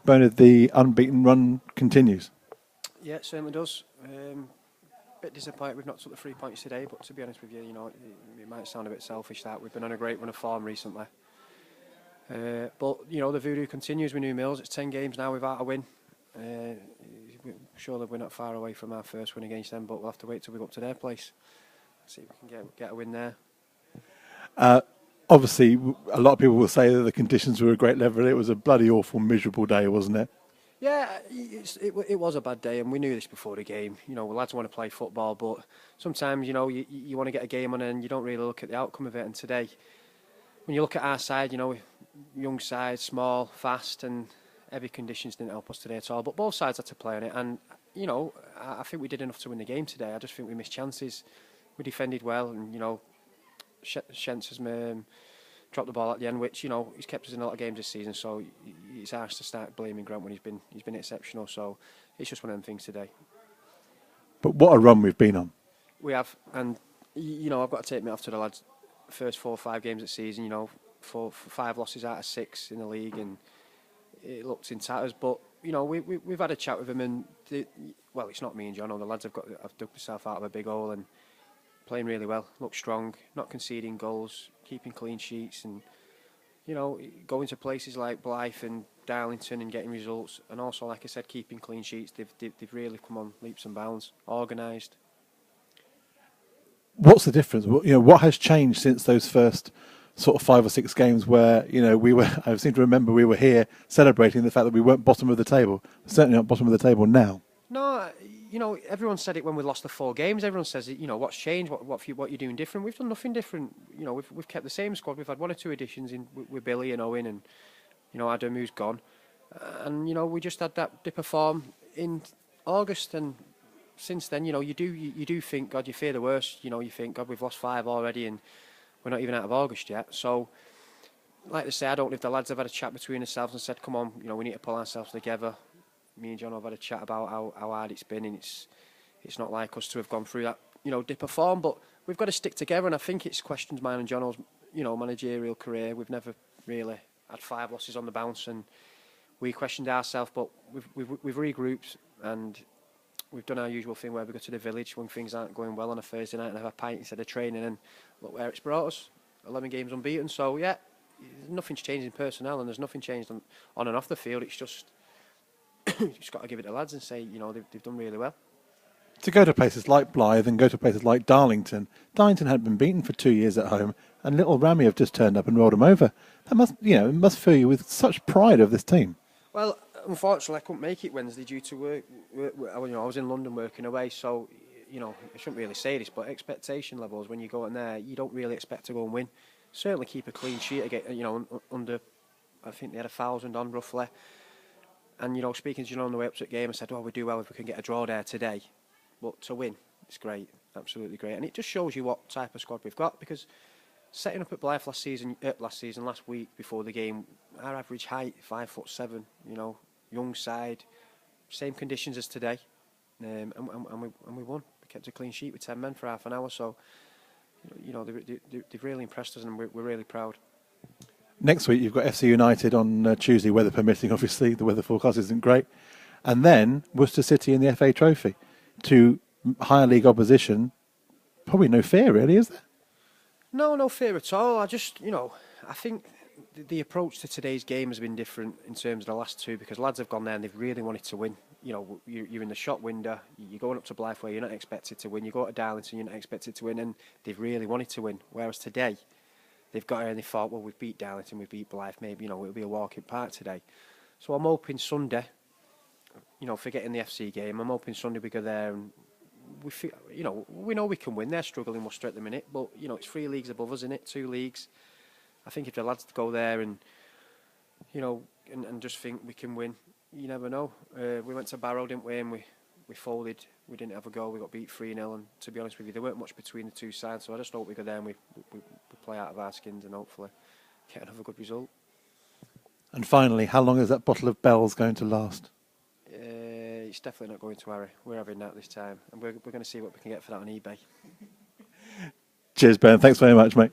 Bernard, the unbeaten run continues. Yeah, it certainly does. Bit disappointed we've not took the 3 points today, but to be honest with you, it might sound a bit selfish that we've been on a great run of form recently. But the voodoo continues with New Mills. It's 10 games now without a win. Surely we're not far away from our first win against them, but we'll have to wait till we go up to their place. See if we can get a win there. Obviously, a lot of people will say that the conditions were a great level. It was a bloody awful, miserable day, wasn't it? Yeah, it was a bad day, and we knew this before the game. Lads want to play football, but sometimes, you want to get a game on and you don't really look at the outcome of it. And today, when you look at our side, young side, small, fast, and heavy conditions didn't help us today at all. But both sides had to play on it, and, I think we did enough to win the game today. I just think we missed chances. We defended well, and, Shentz has dropped the ball at the end, which he's kept us in a lot of games this season. So it's harsh to start blaming Grant when he's been exceptional. So it's just one of them things today. But what a run we've been on. We have, and I've got to take me off to the lads. First 4 or 5 games of the season, 5 losses out of 6 in the league, and it looked in tatters. But we've had a chat with them, and it's not me and John. The lads I've dug myself out of a big hole and playing really well, look strong, not conceding goals, keeping clean sheets, and going to places like Blythe and Darlington and getting results, and also, like I said, keeping clean sheets. They've really come on leaps and bounds, organised. What's the difference? What has changed since those first sort of 5 or 6 games where I seem to remember we were here celebrating the fact that we weren't bottom of the table, certainly not bottom of the table now. No. Everyone said it when we lost the 4 games. Everyone says it. What's changed? What you're doing different? We've done nothing different. We've kept the same squad. We've had 1 or 2 additions in with Billy and Owen, and Adam, who's gone, and we just had that dip of form in August, and since then, you do think, God, you fear the worst. You think, God, we've lost 5 already, and we're not even out of August yet. So, like I say, I don't know if the lads have had a chat between themselves and said, come on, we need to pull ourselves together. Me and John have had a chat about how hard it's been, and it's not like us to have gone through that dip of form, but we've got to stick together. And I think it's questioned mine and John's managerial career. We've never really had 5 losses on the bounce, and we questioned ourselves, but we've regrouped, and we've done our usual thing where we go to the village when things aren't going well on a Thursday night and have a pint instead of training, and look where it's brought us. 11 games unbeaten. So yeah, nothing's changed in personnel, and there's nothing changed on and off the field. It's just you've just got to give it to lads and say, they've done really well. To go to places like Blythe and go to places like Darlington. Darlington hadn't been beaten for 2 years at home, and little Ramy have just turned up and rolled them over. That must fill you with such pride of this team. Well, unfortunately, I couldn't make it Wednesday due to work. I was in London working away, so I shouldn't really say this, but expectation levels when you go in there, you don't really expect to go and win. Certainly keep a clean sheet again. Under, I think they had 1,000 on roughly. And, speaking to on the way up to the game, I said, we do well if we can get a draw there today. But to win, it's great, absolutely great. And it just shows you what type of squad we've got, because setting up at Blythe last week before the game, our average height, 5'7", young side, same conditions as today. And we won. We kept a clean sheet with 10 men for half an hour. So, they've really impressed us, and we're really proud. Next week, you've got FC United on Tuesday, weather permitting, obviously. The weather forecast isn't great. And then Worcester City in the FA Trophy. To higher league opposition, probably no fear, really, is there? No fear at all. I just, I think the approach to today's game has been different in terms of the last 2, because lads have gone there and they've really wanted to win. You're in the shop window, you're going up to Blythe where you're not expected to win. You go to Darlington, you're not expected to win, and they've really wanted to win. Whereas today, they've got here and they thought, well, we've beat Darlington, we've beat Blythe, maybe, it'll be a walk in park today. So I'm hoping Sunday, forgetting the FC game, I'm hoping Sunday we go there and we feel, we know we can win. They're struggling Worcester at the minute, but, it's 3 leagues above us, isn't it? 2 leagues. I think if the lads go there and, and just think we can win, you never know. We went to Barrow, didn't we, and we folded. We didn't have a goal. We got beat 3-0, and to be honest with you, there weren't much between the 2 sides, so I just hope we go there and we play out of our skins and hopefully get another good result. And finally, how long is that bottle of Bell's going to last? It's definitely not going to Harry. We're having that this time, and we're going to see what we can get for that on eBay. Cheers, Ben. Thanks very much, mate.